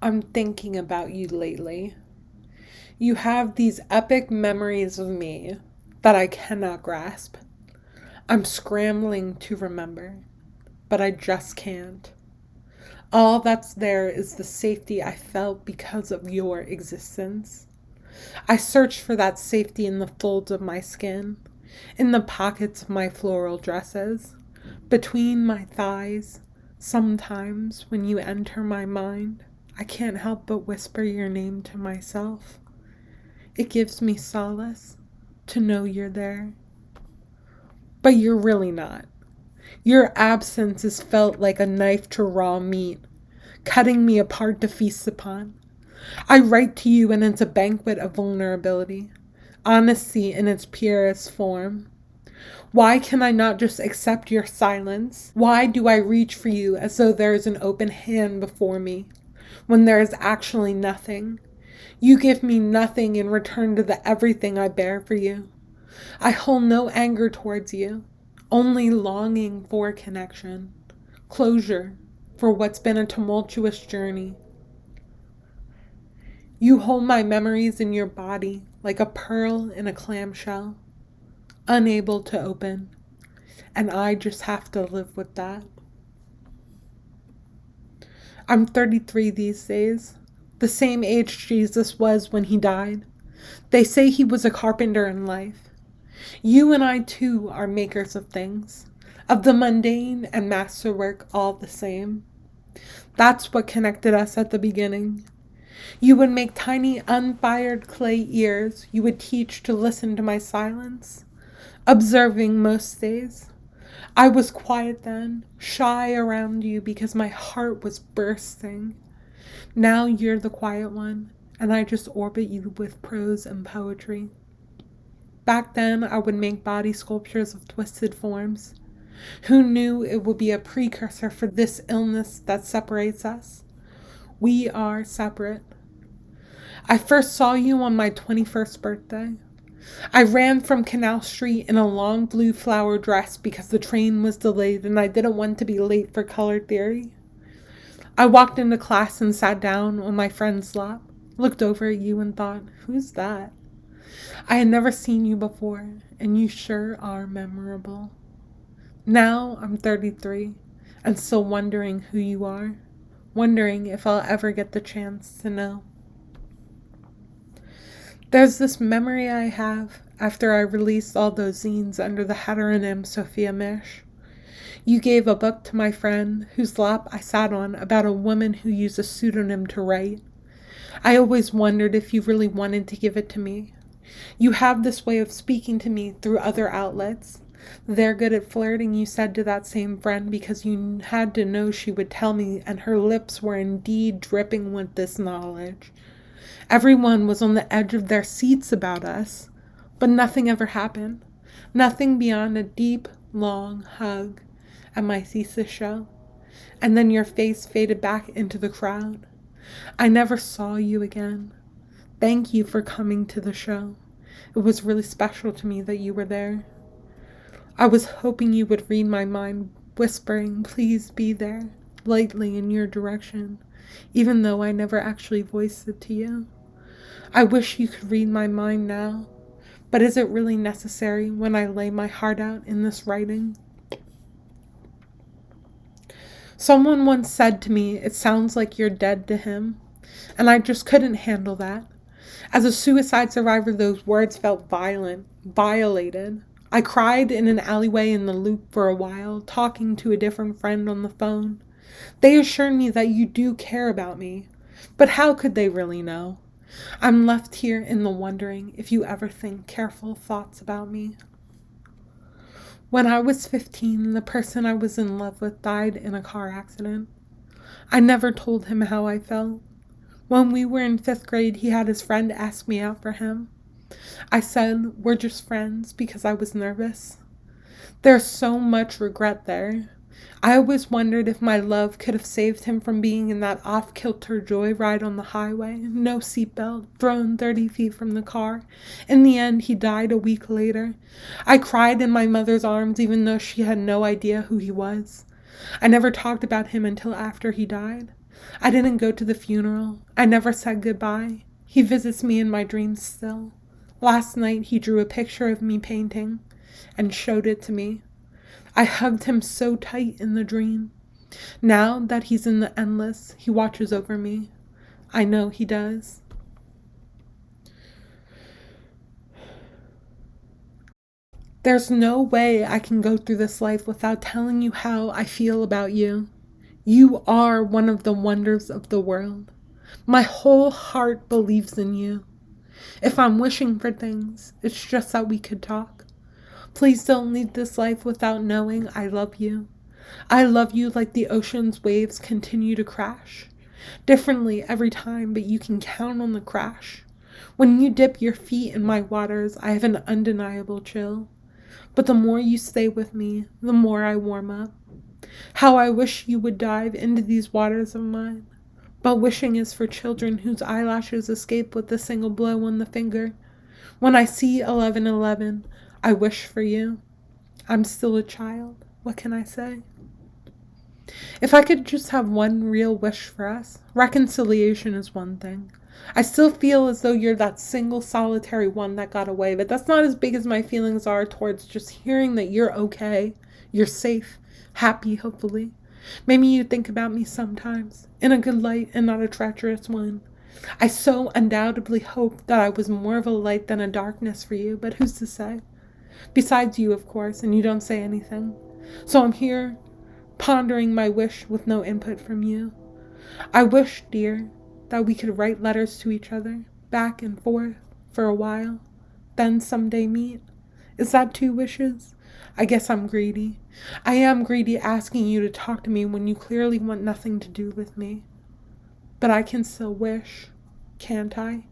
I'm thinking about you lately. You have these epic memories of me that I cannot grasp. I'm scrambling to remember, but I just can't. All that's there is the safety I felt because of your existence. I searched for that safety in the folds of my skin, in the pockets of my floral dresses, between my thighs. Sometimes, when you enter my mind, I can't help but whisper your name to myself. It gives me solace to know you're there. But you're really not. Your absence is felt like a knife to raw meat, cutting me apart to feast upon. I write to you and it's a banquet of vulnerability, honesty in its purest form. Why can I not just accept your silence? Why do I reach for you as though there is an open hand before me, when there is actually nothing? You give me nothing in return to the everything I bear for you. I hold no anger towards you, only longing for connection, closure for what's been a tumultuous journey. You hold my memories in your body like a pearl in a clamshell, unable to open, and I just have to live with that. I'm 33 these days, the same age Jesus was when he died. They say he was a carpenter in life. You and I too are makers of things, of the mundane and masterwork all the same. That's what connected us at the beginning. You would make tiny unfired clay ears you would teach to listen to my silence, observing most days. I was quiet then, shy around you because my heart was bursting. Now you're the quiet one, and I just orbit you with prose and poetry. Back then, I would make body sculptures of twisted forms. Who knew it would be a precursor for this illness that separates us? We are separate. I first saw you on my 21st birthday. I ran from Canal Street in a long blue flower dress because the train was delayed and I didn't want to be late for color theory. I walked into class and sat down on my friend's lap, looked over at you and thought, who's that? I had never seen you before, and you sure are memorable. Now I'm 33 and still wondering who you are, wondering if I'll ever get the chance to know. There's this memory I have after I released all those zines under the heteronym Sophia Mish. You gave a book to my friend whose lap I sat on about a woman who used a pseudonym to write. I always wondered if you really wanted to give it to me. You have this way of speaking to me through other outlets. They're good at flirting, you said to that same friend, because you had to know she would tell me, and her lips were indeed dripping with this knowledge. Everyone was on the edge of their seats about us, but nothing ever happened. Nothing beyond a deep, long hug at my thesis show. And then your face faded back into the crowd. I never saw you again. Thank you for coming to the show. It was really special to me that you were there. I was hoping you would read my mind, whispering, please be there, lightly in your direction, even though I never actually voiced it to you. I wish you could read my mind now, but is it really necessary when I lay my heart out in this writing? Someone once said to me, it sounds like you're dead to him, and I just couldn't handle that. As a suicide survivor, those words felt violated. I cried in an alleyway in the Loop for a while, talking to a different friend on the phone. They assured me that you do care about me, but how could they really know? I'm left here in the wondering if you ever think careful thoughts about me. When I was 15, the person I was in love with died in a car accident. I never told him how I felt. When we were in 5th grade, he had his friend ask me out for him. I said, we're just friends, because I was nervous. There's so much regret there. I always wondered if my love could have saved him from being in that off-kilter joyride on the highway, no seatbelt, thrown 30 feet from the car. In the end, he died a week later. I cried in my mother's arms even though she had no idea who he was. I never talked about him until after he died. I didn't go to the funeral. I never said goodbye. He visits me in my dreams still. Last night he drew a picture of me painting and showed it to me. I hugged him so tight in the dream. Now that he's in the endless, he watches over me. I know he does. There's no way I can go through this life without telling you how I feel about you. You are one of the wonders of the world. My whole heart believes in you. If I'm wishing for things, it's just that we could talk. Please don't leave this life without knowing I love you. I love you like the ocean's waves continue to crash. Differently every time, but you can count on the crash. When you dip your feet in my waters, I have an undeniable chill. But the more you stay with me, the more I warm up. How I wish you would dive into these waters of mine. But wishing is for children whose eyelashes escape with a single blow on the finger. When I see 11:11, I wish for you. I'm still a child. What can I say? If I could just have one real wish for us, reconciliation is one thing. I still feel as though you're that single solitary one that got away, but that's not as big as my feelings are towards just hearing that you're okay, you're safe, happy, hopefully. Maybe you think about me sometimes, in a good light and not a treacherous one. I so undoubtedly hope that I was more of a light than a darkness for you, but who's to say? Besides you, of course, and you don't say anything. So I'm here, pondering my wish with no input from you. I wish, dear, that we could write letters to each other, back and forth, for a while, then someday meet. Is that 2 wishes? I guess I'm greedy. I am greedy asking you to talk to me when you clearly want nothing to do with me. But I can still wish, can't I?